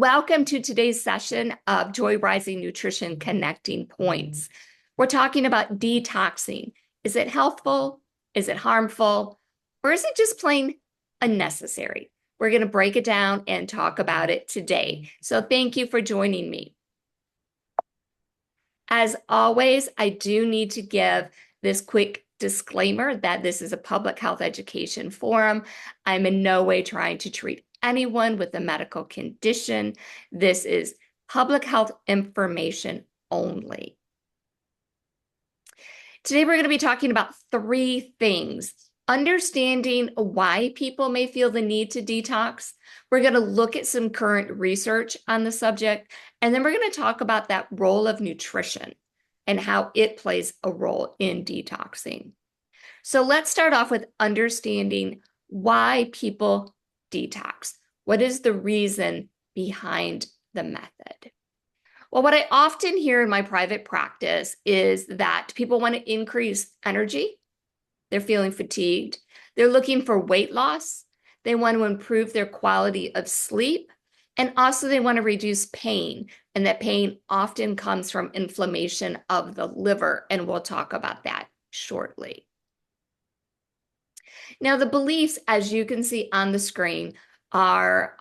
Welcome to today's session of Joy Rising Nutrition Connecting Points. We're talking about detoxing. Is it healthful? Is it harmful? Or is it just plain unnecessary? We're going to break it down and talk about it today. So thank you for joining me. As always, I do need to give this quick disclaimer that this is a public health education forum. I'm in no way trying to treat anyone with a medical condition. This is public health information only. Today, we're going to be talking about three things. Understanding why people may feel the need to detox. We're going to look at some current research on the subject, and then we're going to talk about that role of nutrition and how it plays a role in detoxing. So let's start off with understanding why people detox. What is the reason behind the method? Well, what I often hear in my private practice is that people want to increase energy. They're feeling fatigued. They're looking for weight loss. They want to improve their quality of sleep. And also they want to reduce pain. And that pain often comes from inflammation of the liver. And we'll talk about that shortly. Now, the beliefs, as you can see on the screen, are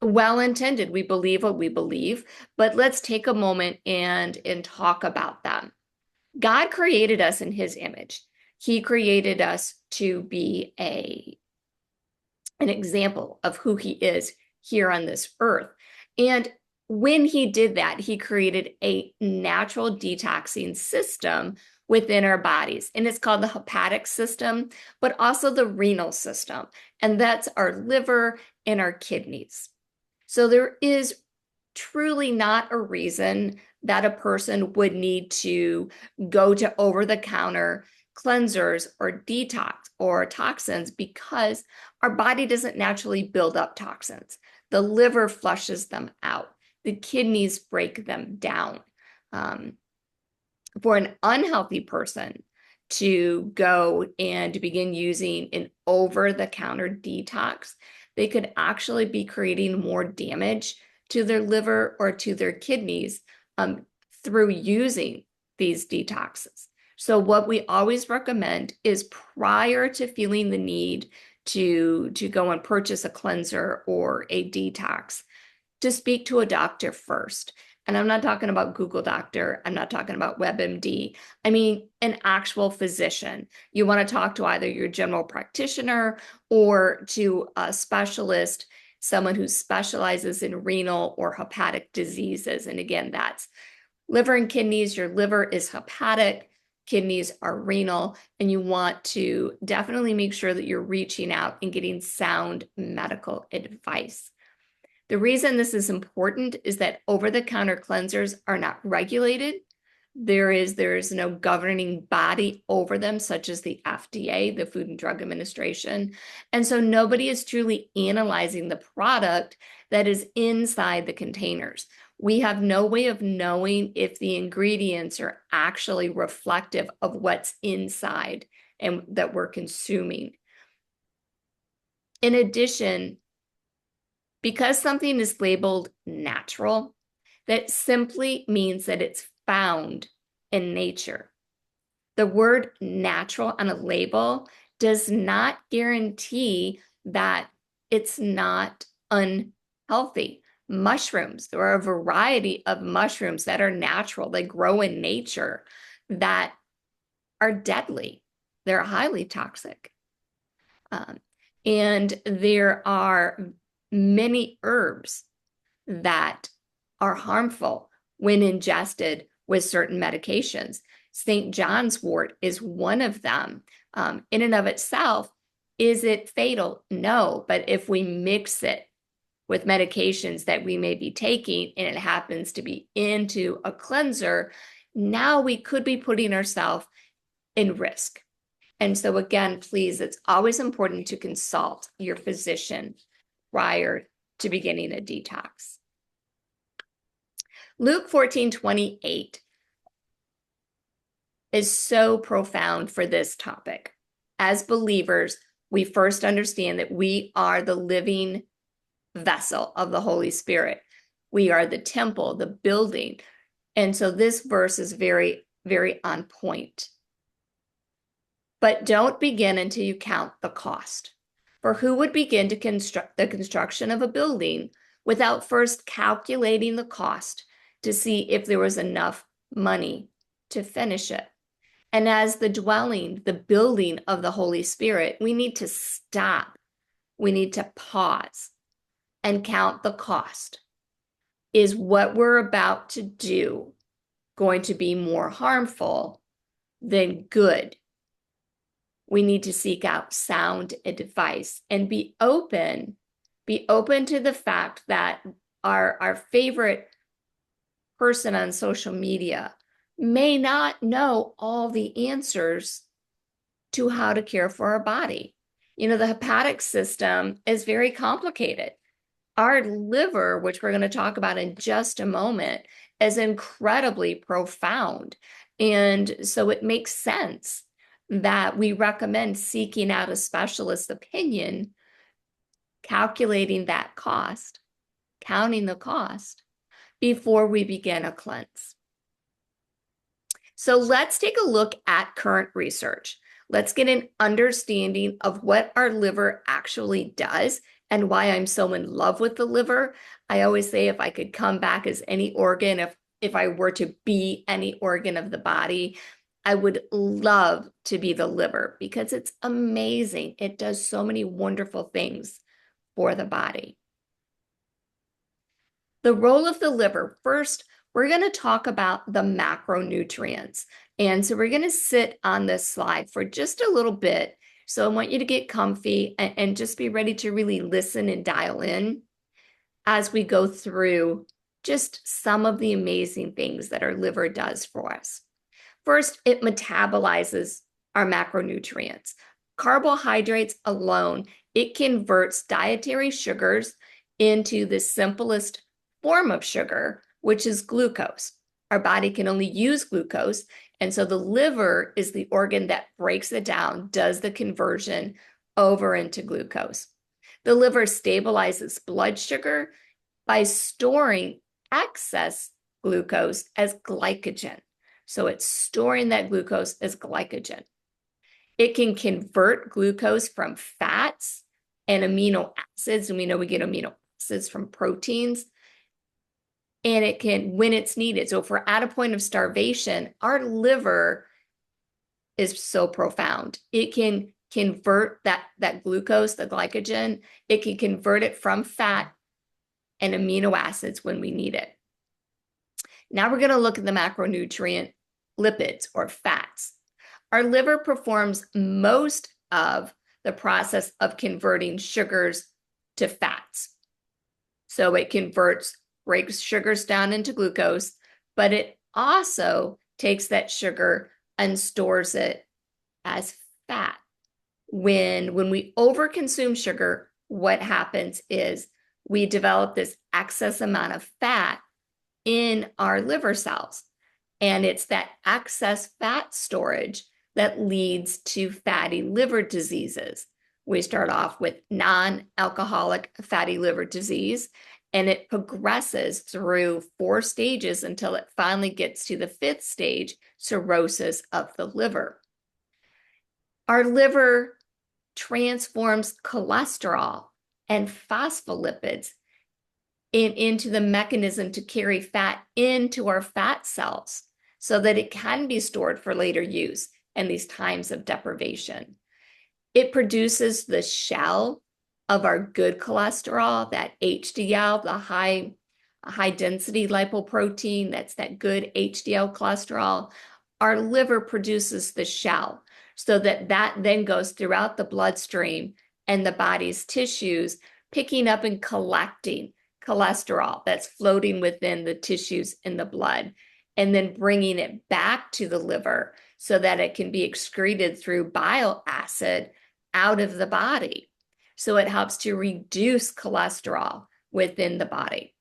well-intended. We believe what we believe, but let's take a moment and talk about them. God created us in his image. He created us to be an example of who he is here on this earth. And when he did that, he created a natural detoxing system within our bodies. And it's called the hepatic system, but also the renal system. And that's our liver and our kidneys. So there is truly not a reason that a person would need to go to over-the-counter cleansers or detox or toxins because our body doesn't naturally build up toxins. The liver flushes them out. The kidneys break them down. For an unhealthy person to go and begin using an over-the-counter detox, they could actually be creating more damage to their liver or to their kidneys through using these detoxes. So what we always recommend is prior to feeling the need to go and purchase a cleanser or a detox, to speak to a doctor first. And I'm not talking about Google Doctor. I'm not talking about WebMD. I mean, an actual physician. You want to talk to either your general practitioner or to a specialist, someone who specializes in renal or hepatic diseases. And again, that's liver and kidneys. Your liver is hepatic, kidneys are renal, and you want to definitely make sure that you're reaching out and getting sound medical advice. The reason this is important is that over-the-counter cleansers are not regulated. There is no governing body over them, such as the FDA, the Food and Drug Administration. And so nobody is truly analyzing the product that is inside the containers. We have no way of knowing if the ingredients are actually reflective of what's inside and that we're consuming. In addition, because something is labeled natural, that simply means that it's found in nature. The word natural on a label does not guarantee that it's not unhealthy. Mushrooms, there are a variety of mushrooms that are natural, they grow in nature, that are deadly. They're highly toxic. And there are many herbs that are harmful when ingested with certain medications. St. John's wort is one of them. In and of itself, is it fatal? No, but if we mix it with medications that we may be taking and it happens to be into a cleanser, now we could be putting ourselves in risk. And so again, please, it's always important to consult your physician prior to beginning a detox. Luke 14:28 is so profound for this topic. As believers, we first understand that we are the living vessel of the Holy Spirit. We are the temple, the building. And so this verse is very, very on point. But don't begin until you count the cost. For who would begin to construct the construction of a building without first calculating the cost to see if there was enough money to finish it? And as the dwelling, the building of the Holy Spirit, we need to stop. We need to pause and count the cost. Is what we're about to do going to be more harmful than good? We need to seek out sound advice and be open to the fact that our favorite person on social media may not know all the answers to how to care for our body. You know, the hepatic system is very complicated. Our liver, which we're going to talk about in just a moment, is incredibly profound. And so it makes sense that we recommend seeking out a specialist opinion, calculating that cost, counting the cost before we begin a cleanse. So let's take a look at current research. Let's get an understanding of what our liver actually does and why I'm so in love with the liver. I always say if I could come back as any organ, if I were to be any organ of the body, I would love to be the liver because it's amazing. It does so many wonderful things for the body. The role of the liver. First, we're going to talk about the macronutrients. And so we're going to sit on this slide for just a little bit. So I want you to get comfy and just be ready to really listen and dial in as we go through just some of the amazing things that our liver does for us. First, it metabolizes our macronutrients. Carbohydrates alone, it converts dietary sugars into the simplest form of sugar, which is glucose. Our body can only use glucose, and so the liver is the organ that breaks it down, does the conversion over into glucose. The liver stabilizes blood sugar by storing excess glucose as glycogen. So it's storing that glucose as glycogen. It can convert glucose from fats and amino acids, and we know we get amino acids from proteins. And it can, when it's needed. So if we're at a point of starvation, our liver is so profound. It can convert that glucose, the glycogen, it can convert it from fat and amino acids when we need it. Now we're going to look at the macronutrient lipids or fats. Our liver performs most of the process of converting sugars to fats. So it breaks sugars down into glucose, but it also takes that sugar and stores it as fat. When we overconsume sugar, what happens is we develop this excess amount of fat in our liver cells. And it's that excess fat storage that leads to fatty liver diseases. We start off with non-alcoholic fatty liver disease, and it progresses through 4 stages until it finally gets to the 5th stage, cirrhosis of the liver. Our liver transforms cholesterol and phospholipids into the mechanism to carry fat into our fat cells so that it can be stored for later use in these times of deprivation. It produces the shell of our good cholesterol, that HDL, the high density lipoprotein, that's that good HDL cholesterol. Our liver produces the shell so that then goes throughout the bloodstream and the body's tissues, picking up and collecting cholesterol that's floating within the tissues in the blood, and then bringing it back to the liver so that it can be excreted through bile acid out of the body. So it helps to reduce cholesterol within the body.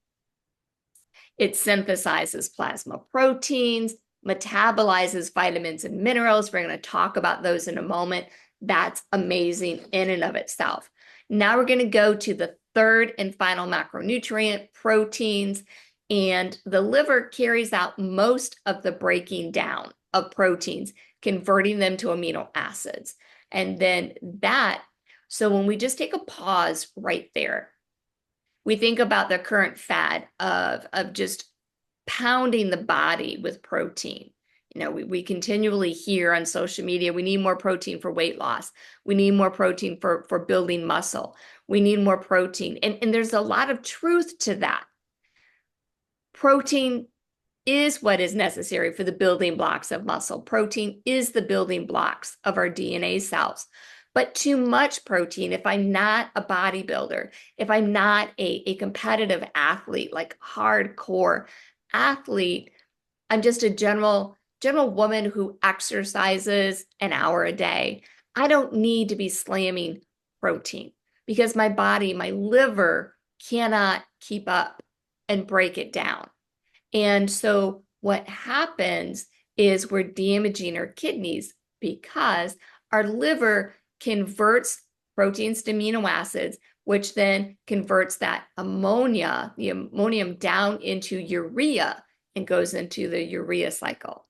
It synthesizes plasma proteins, metabolizes vitamins and minerals. We're going to talk about those in a moment. That's amazing in and of itself. Now we're going to go to the third and final macronutrient, proteins, and the liver carries out most of the breaking down of proteins, converting them to amino acids. And then so when we just take a pause right there, we think about the current fad of just pounding the body with protein. We continually hear on social media, we need more protein for weight loss. We need more protein for building muscle. We need more protein. And there's a lot of truth to that. Protein is what is necessary for the building blocks of muscle. Protein is the building blocks of our DNA cells. But too much protein, if I'm not a bodybuilder, if I'm not a competitive athlete, like hardcore athlete, I'm just a general woman who exercises an hour a day. I don't need to be slamming protein because my body, my liver cannot keep up and break it down. And so what happens is we're damaging our kidneys because our liver converts proteins to amino acids, which then converts that ammonia, the ammonium, down into urea and goes into the urea cycle.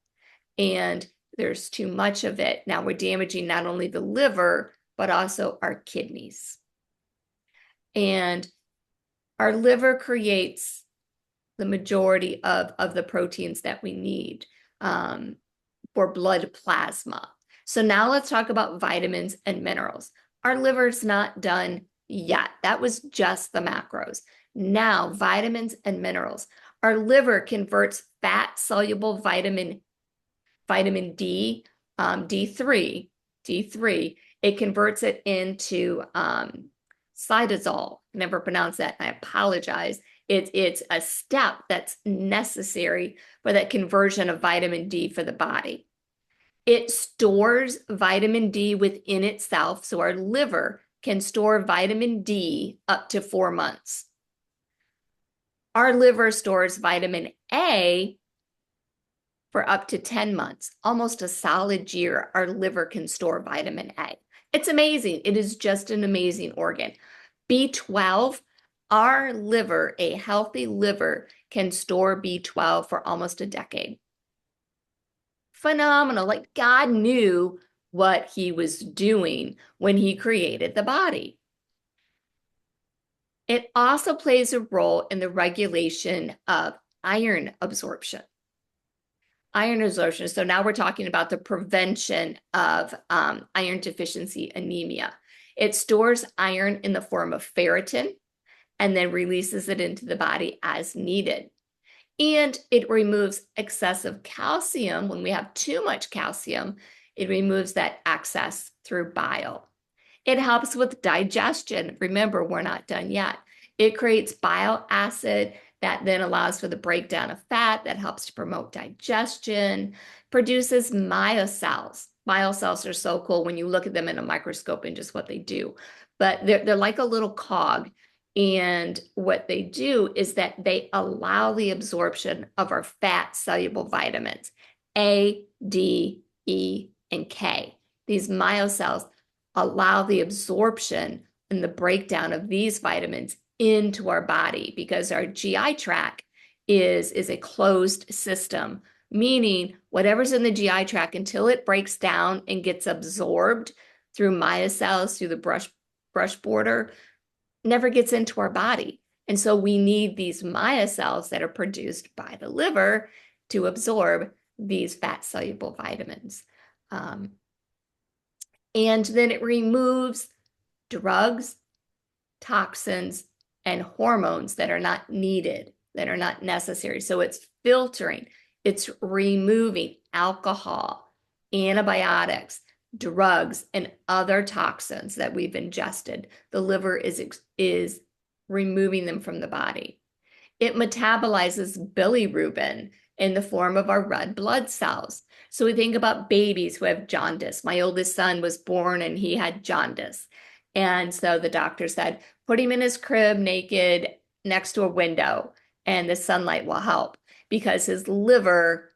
And there's too much of it. Now we're damaging not only the liver, but also our kidneys. And our liver creates the majority of the proteins that we need for blood plasma. So now let's talk about vitamins and minerals. Our liver's not done yet. That was just the macros. Now, vitamins and minerals. Our liver converts fat-soluble vitamin D, D3. It converts it into cytosol. Never pronounce that. I apologize. It's a step that's necessary for that conversion of vitamin D for the body. It stores vitamin D within itself, so our liver can store vitamin D up to 4 months. Our liver stores vitamin A for up to 10 months. Almost a solid year, our liver can store vitamin A. It's amazing. It is just an amazing organ. B12, our liver, a healthy liver, can store B12 for almost a decade. Phenomenal. Like God knew what he was doing when he created the body. It also plays a role in the regulation of iron absorption. Iron absorption. So now we're talking about the prevention of iron deficiency anemia. It stores iron in the form of ferritin and then releases it into the body as needed. And it removes excessive calcium. When we have too much calcium, it removes that excess through bile. It helps with digestion. Remember, we're not done yet. It creates bile acid that then allows for the breakdown of fat that helps to promote digestion, produces myocells. Myocells are so cool when you look at them in a microscope and just what they do. But they're like a little cog. And what they do is that they allow the absorption of our fat-soluble vitamins, A, D, E, and K. These myocells allow the absorption and the breakdown of these vitamins into our body because our GI tract is a closed system, meaning whatever's in the GI tract until it breaks down and gets absorbed through myocells, through the brush border, never gets into our body. And so we need these myocells that are produced by the liver to absorb these fat-soluble vitamins. And then it removes drugs, toxins, and hormones that are not needed, that are not necessary. So it's filtering, it's removing alcohol, antibiotics, drugs, and other toxins that we've ingested. The liver is removing them from the body. It metabolizes bilirubin in the form of our red blood cells. So we think about babies who have jaundice. My oldest son was born and he had jaundice. And so the doctor said, put him in his crib naked next to a window and the sunlight will help because his liver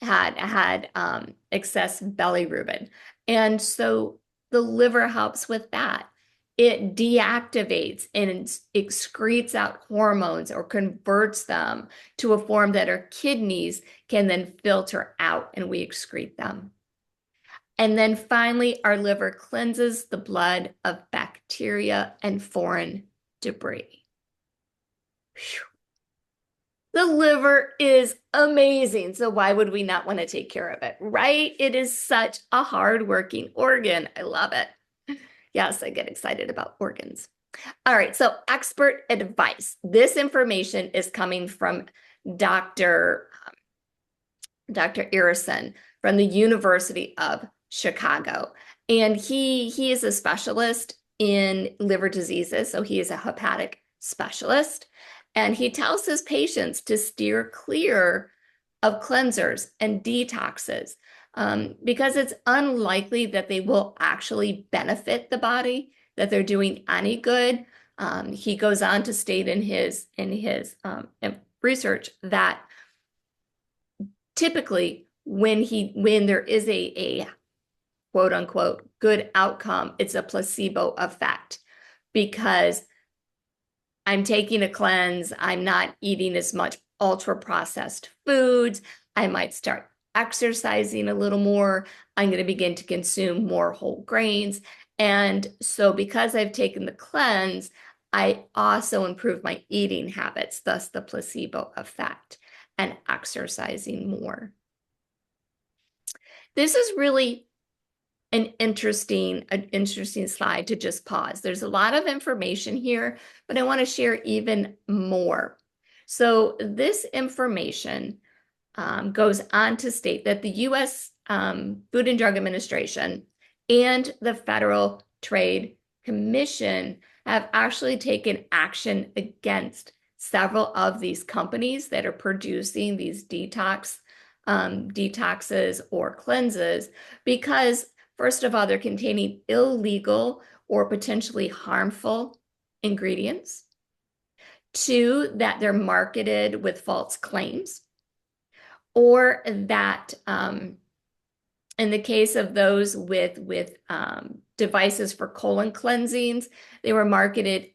had excess bilirubin. And so the liver helps with that. it deactivates and excretes out hormones or converts them to a form that our kidneys can then filter out and we excrete them. And then finally, our liver cleanses the blood of bacteria and foreign debris. Whew. The liver is amazing. So why would we not want to take care of it, right? It is such a hardworking organ. I love it. Yes, I get excited about organs. All right, so expert advice. This information is coming from Dr. Irison from the University of Chicago. And he is a specialist in liver diseases, so he is a hepatic specialist. And he tells his patients to steer clear of cleansers and detoxes because it's unlikely that they will actually benefit the body, that they're doing any good. He goes on to state in his research that typically when there is a quote unquote good outcome, it's a placebo effect because I'm taking a cleanse, I'm not eating as much ultra processed foods, I might start exercising a little more, I'm going to begin to consume more whole grains. And so because I've taken the cleanse, I also improve my eating habits, thus the placebo effect, and exercising more. This is really an interesting slide to just pause. There's a lot of information here, but I want to share even more. So this information goes on to state that the U.S. Food and Drug Administration and the Federal Trade Commission have actually taken action against several of these companies that are producing these detoxes or cleanses because, first of all, they're containing illegal or potentially harmful ingredients. Two, that they're marketed with false claims, or that in the case of those with devices for colon cleansings, they were marketed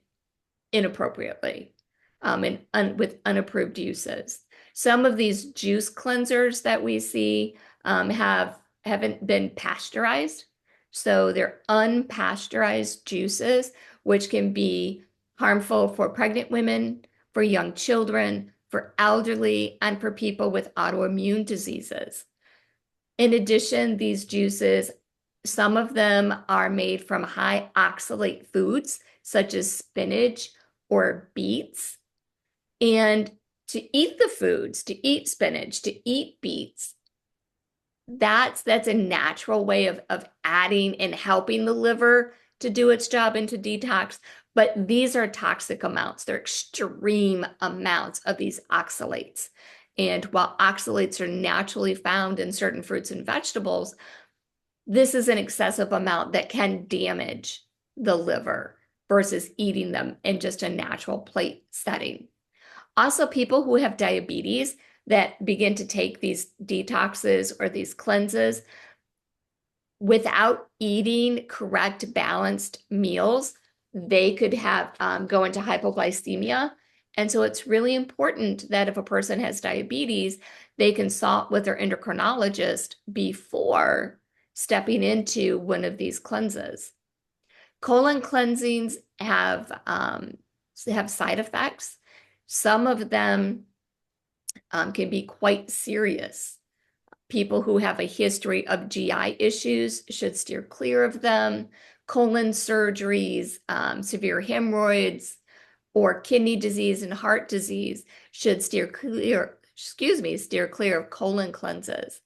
inappropriately and with unapproved uses. Some of these juice cleansers that we see haven't been pasteurized. So they're unpasteurized juices, which can be harmful for pregnant women, for young children, for elderly, and for people with autoimmune diseases. In addition, these juices, some of them are made from high oxalate foods, such as spinach or beets. And to eat the foods, to eat spinach, to eat beets, that's a natural way of adding and helping the liver to do its job and to detox. But these are toxic amounts. They're extreme amounts of these oxalates. And while oxalates are naturally found in certain fruits and vegetables, this is an excessive amount that can damage the liver versus eating them in just a natural plate setting. Also, people who have diabetes that begin to take these detoxes or these cleanses without eating correct, balanced meals, they could have go into hypoglycemia. And so it's really important that if a person has diabetes, they consult with their endocrinologist before stepping into one of these cleanses. Colon cleansings have side effects. Some of them can be quite serious. People who have a history of GI issues should steer clear of them. Colon surgeries, severe hemorrhoids, or kidney disease and heart disease should steer clear of colon cleanses.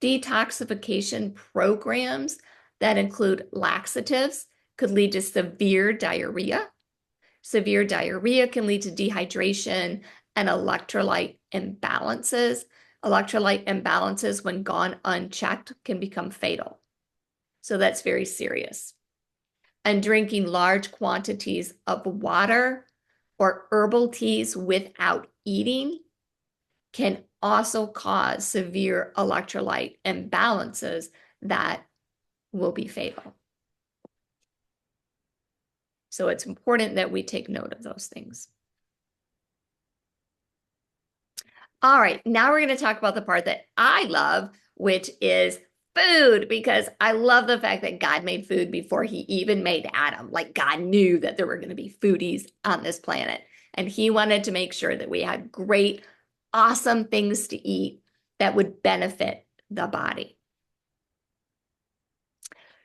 Detoxification programs that include laxatives could lead to severe diarrhea. Severe diarrhea can lead to dehydration and electrolyte imbalances. Electrolyte imbalances, when gone unchecked, can become fatal. So that's very serious. And drinking large quantities of water or herbal teas without eating can also cause severe electrolyte imbalances that will be fatal. So it's important that we take note of those things. All right, now we're going to talk about the part that I love, which is food, because I love the fact that God made food before he even made Adam. Like God knew that there were going to be foodies on this planet, and he wanted to make sure that we had great, awesome things to eat that would benefit the body.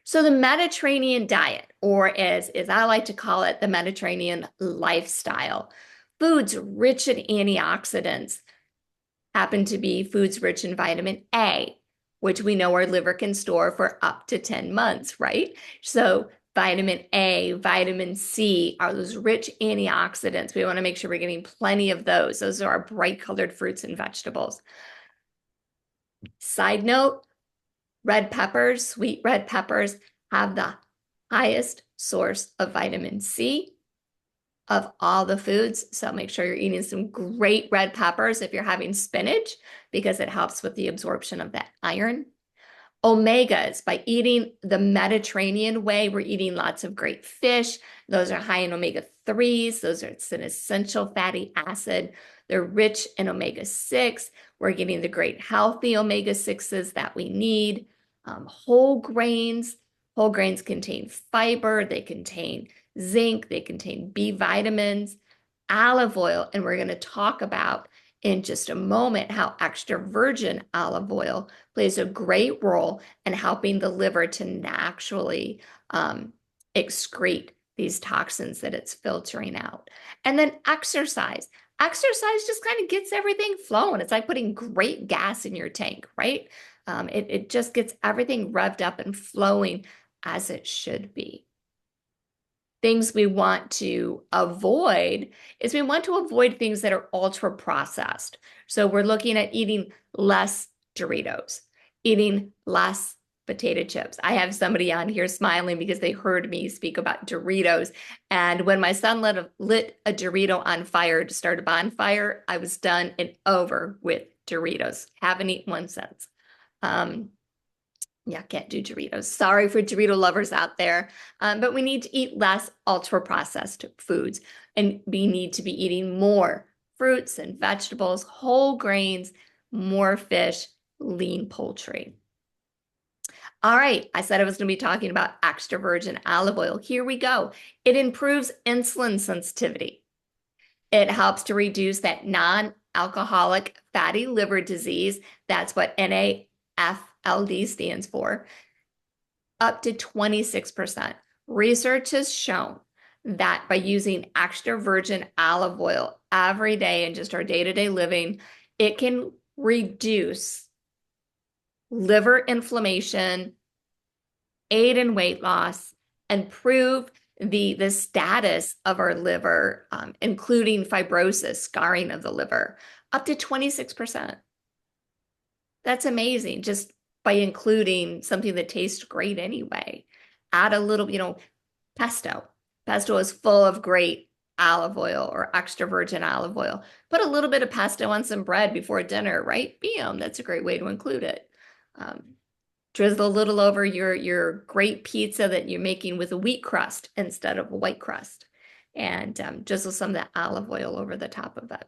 So the Mediterranean diet, or as I like to call it, the Mediterranean lifestyle, foods rich in antioxidants happen to be foods rich in vitamin A, which we know our liver can store for up to 10 months, right? So vitamin A, vitamin C are those rich antioxidants. We want to make sure we're getting plenty of those. Those are our bright colored fruits and vegetables. Side note, red peppers, sweet red peppers, have the highest source of vitamin C of all the foods. So make sure you're eating some great red peppers if you're having spinach, because it helps with the absorption of that iron. Omegas, by eating the Mediterranean way, we're eating lots of great fish. Those are high in omega-3s. It's an essential fatty acid. They're rich in omega-6. We're getting the great healthy omega-6s that we need. Whole grains. Whole grains contain fiber. They contain zinc. They contain B vitamins, olive oil, and we're going to talk about in just a moment how extra virgin olive oil plays a great role in helping the liver to naturally excrete these toxins that it's filtering out. And then exercise. Exercise just kind of gets everything flowing. It's like putting great gas in your tank, right? It just gets everything revved up and flowing as it should be. Things we want to avoid is we want to avoid things that are ultra processed. So we're looking at eating less Doritos, eating less potato chips. I have somebody on here smiling because they heard me speak about Doritos. And when my son lit a Dorito on fire to start a bonfire, I was done and over with Doritos. Haven't eaten one since. Yeah, can't do Doritos. Sorry for Dorito lovers out there. But we need to eat less ultra processed foods, and we need to be eating more fruits and vegetables, whole grains, more fish, lean poultry. All right, I said I was going to be talking about extra virgin olive oil. Here we go. It improves insulin sensitivity. It helps to reduce that non-alcoholic fatty liver disease. That's what NAFLD stands for, up to 26%. Research has shown that by using extra virgin olive oil every day in just our day-to-day living, it can reduce liver inflammation, aid in weight loss, and improve the status of our liver, including fibrosis, scarring of the liver, up to 26%. That's amazing, just by including something that tastes great anyway. Add a little, pesto. Pesto is full of great olive oil or extra virgin olive oil. Put a little bit of pesto on some bread before dinner, right? Bam, that's a great way to include it. Drizzle a little over your great pizza that you're making with a wheat crust instead of a white crust. And drizzle some of that olive oil over the top of it.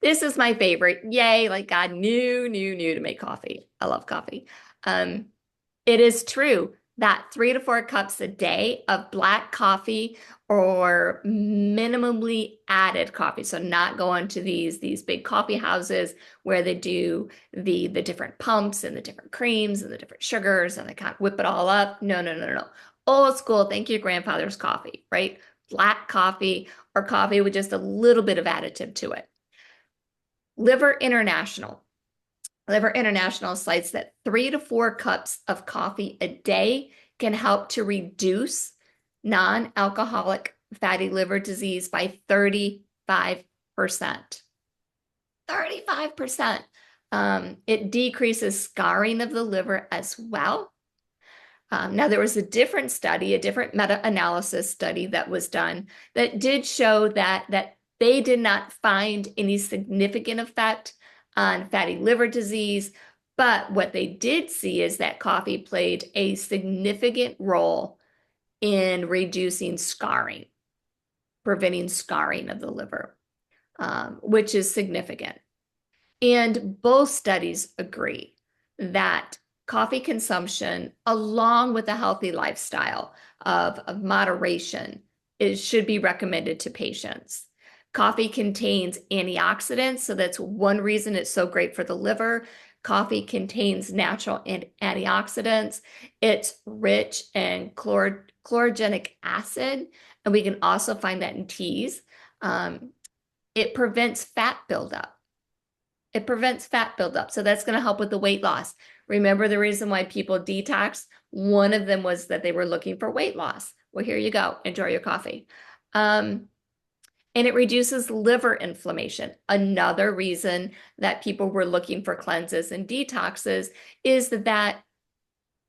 This is my favorite. Yay, like God knew to make coffee. I love coffee. It is true that 3 to 4 cups a day of black coffee or minimally added coffee. So not going to these big coffee houses where they do the different pumps and the different creams and the different sugars and they can't whip it all up. No. Old school, thank your grandfather's coffee, right? Black coffee or coffee with just a little bit of additive to it. Liver International cites that 3 to 4 cups of coffee a day can help to reduce non-alcoholic fatty liver disease by 35%. 35%. It decreases scarring of the liver as well. Now, there was a different study, a different meta-analysis study that was done that did show that they did not find any significant effect on fatty liver disease, but what they did see is that coffee played a significant role in reducing scarring, preventing scarring of the liver, which is significant. And both studies agree that coffee consumption, along with a healthy lifestyle of moderation, should be recommended to patients. Coffee contains antioxidants, so that's one reason it's so great for the liver. Coffee contains natural antioxidants. It's rich in chlorogenic acid, and we can also find that in teas. It prevents fat buildup. It prevents fat buildup, so that's going to help with the weight loss. Remember the reason why people detox? One of them was that they were looking for weight loss. Well, here you go. Enjoy your coffee. And it reduces liver inflammation. Another reason that people were looking for cleanses and detoxes is that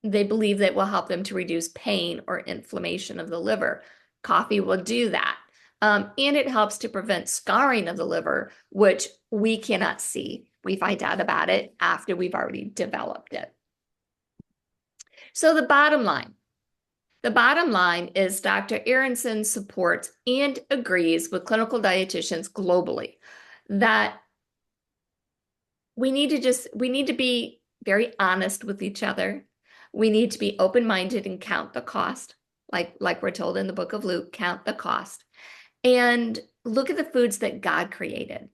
they believe that will help them to reduce pain or inflammation of the liver. Coffee will do that. And it helps to prevent scarring of the liver, which we cannot see. We find out about it after we've already developed it. So the bottom line is Dr. Aronson supports and agrees with clinical dietitians globally that we need to be very honest with each other. We need to be open-minded and count the cost, like we're told in the book of Luke, count the cost. And look at the foods that God created.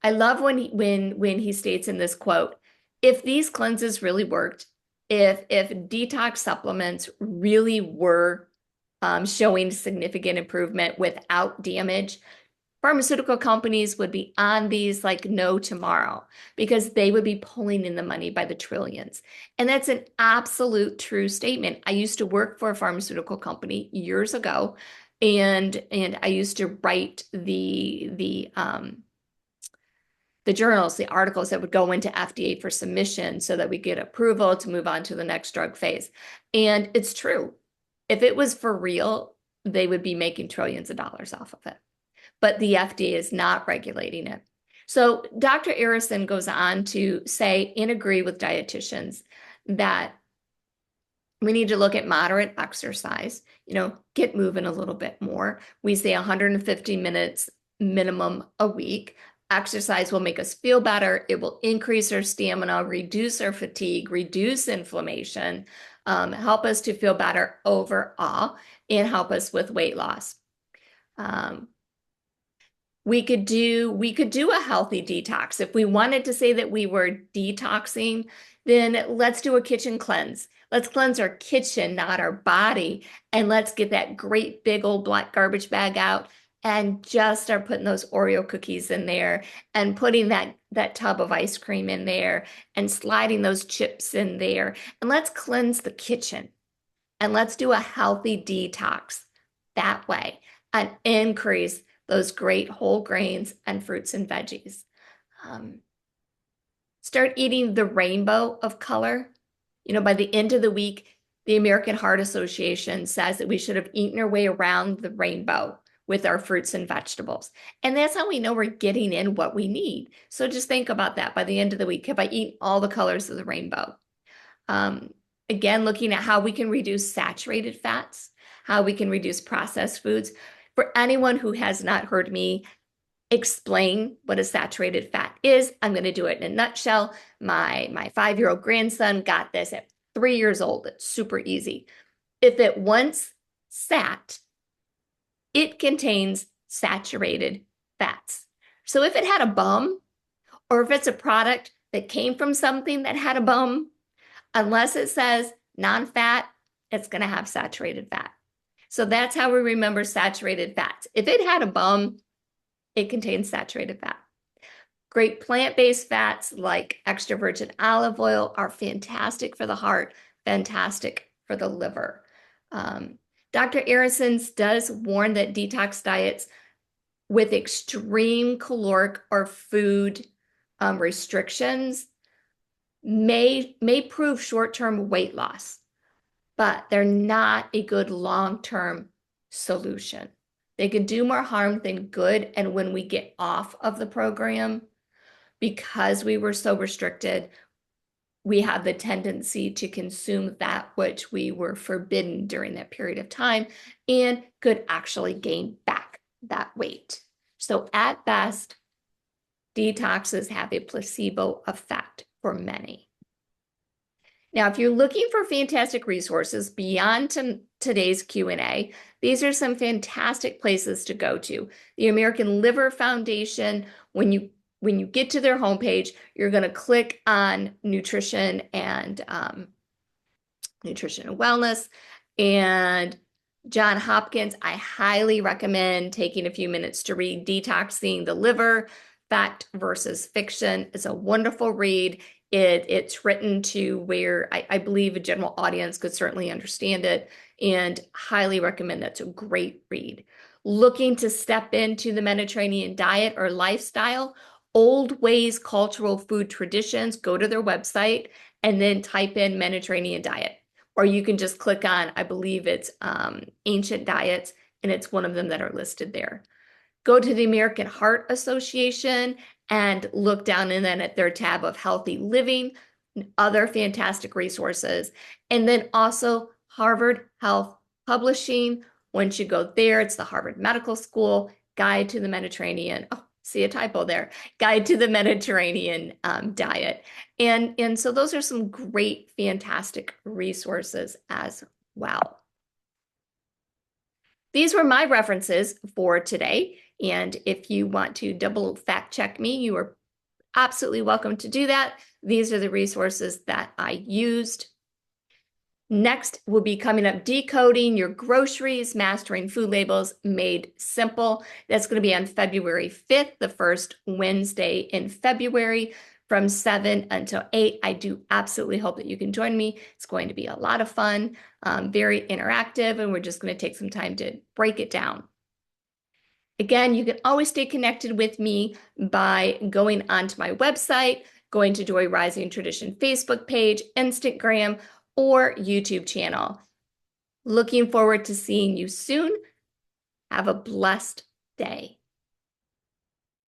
I love when he states in this quote, if these cleanses really worked, if detox supplements really were showing significant improvement without damage, pharmaceutical companies would be on these like no tomorrow, because they would be pulling in the money by the trillions. And that's an absolute true statement. I used to work for a pharmaceutical company years ago, and I used to write the journals, the articles that would go into FDA for submission so that we get approval to move on to the next drug phase. And it's true. If it was for real, they would be making trillions of dollars off of it. But the FDA is not regulating it. So Dr. Aronson goes on to say and agree with dietitians that we need to look at moderate exercise, get moving a little bit more. We say 150 minutes minimum a week. Exercise will make us feel better. It will increase our stamina, reduce our fatigue, reduce inflammation, help us to feel better overall, and help us with weight loss. We could do a healthy detox. If we wanted to say that we were detoxing, then let's do a kitchen cleanse. Let's cleanse our kitchen, not our body. And let's get that great big old black garbage bag out and just start putting those Oreo cookies in there and putting that tub of ice cream in there and sliding those chips in there. And let's cleanse the kitchen. And let's do a healthy detox that way and increase those great whole grains and fruits and veggies. Start eating the rainbow of color. By the end of the week, the American Heart Association says that we should have eaten our way around the rainbow with our fruits and vegetables. And that's how we know we're getting in what we need. So just think about that. By the end of the week, have I eaten all the colors of the rainbow? Again, looking at how we can reduce saturated fats, how we can reduce processed foods. For anyone who has not heard me explain what a saturated fat is, I'm going to do it in a nutshell. My 5-year-old grandson got this at 3 years old. It's super easy. If it once sat, it contains saturated fats. So if it had a bum, or if it's a product that came from something that had a bum, unless it says non-fat, it's going to have saturated fat. So that's how we remember saturated fats. If it had a bum, it contains saturated fat. Great plant-based fats like extra virgin olive oil are fantastic for the heart, fantastic for the liver. Dr. Aronson does warn that detox diets with extreme caloric or food restrictions may prove short-term weight loss, but they're not a good long-term solution. They could do more harm than good. And when we get off of the program, because we were so restricted, we have the tendency to consume that which we were forbidden during that period of time and could actually gain back that weight. So at best, detoxes have a placebo effect for many. Now, if you're looking for fantastic resources beyond today's Q&A, these are some fantastic places to go to. The American Liver Foundation, when you get to their homepage, you're going to click on nutrition and wellness. And John Hopkins, I highly recommend taking a few minutes to read Detoxing the Liver, Fact versus Fiction. It's a wonderful read. It's written to where I believe a general audience could certainly understand it, and highly recommend. That's a great read. Looking to step into the Mediterranean diet or lifestyle, Old Ways Cultural Food Traditions, go to their website and then type in Mediterranean diet. Or you can just click on, I believe it's Ancient Diets, and it's one of them that are listed there. Go to the American Heart Association and look down and then at their tab of healthy living, other fantastic resources. And then also Harvard Health Publishing. Once you go there, it's the Harvard Medical School Guide to the Mediterranean. Oh, see a typo there. Guide to the Mediterranean diet. And so those are some great, fantastic resources as well. These were my references for today. And if you want to double fact check me, you are absolutely welcome to do that. These are the resources that I used. Next will be coming up Decoding Your Groceries, Mastering Food Labels Made Simple. That's going to be on February 5th, the first Wednesday in February from 7 until 8. I do absolutely hope that you can join me. It's going to be a lot of fun, very interactive, and we're just going to take some time to break it down. Again, you can always stay connected with me by going onto my website, going to Joy Rising Tradition Facebook page, Instagram, or YouTube channel. Looking forward to seeing you soon. Have a blessed day.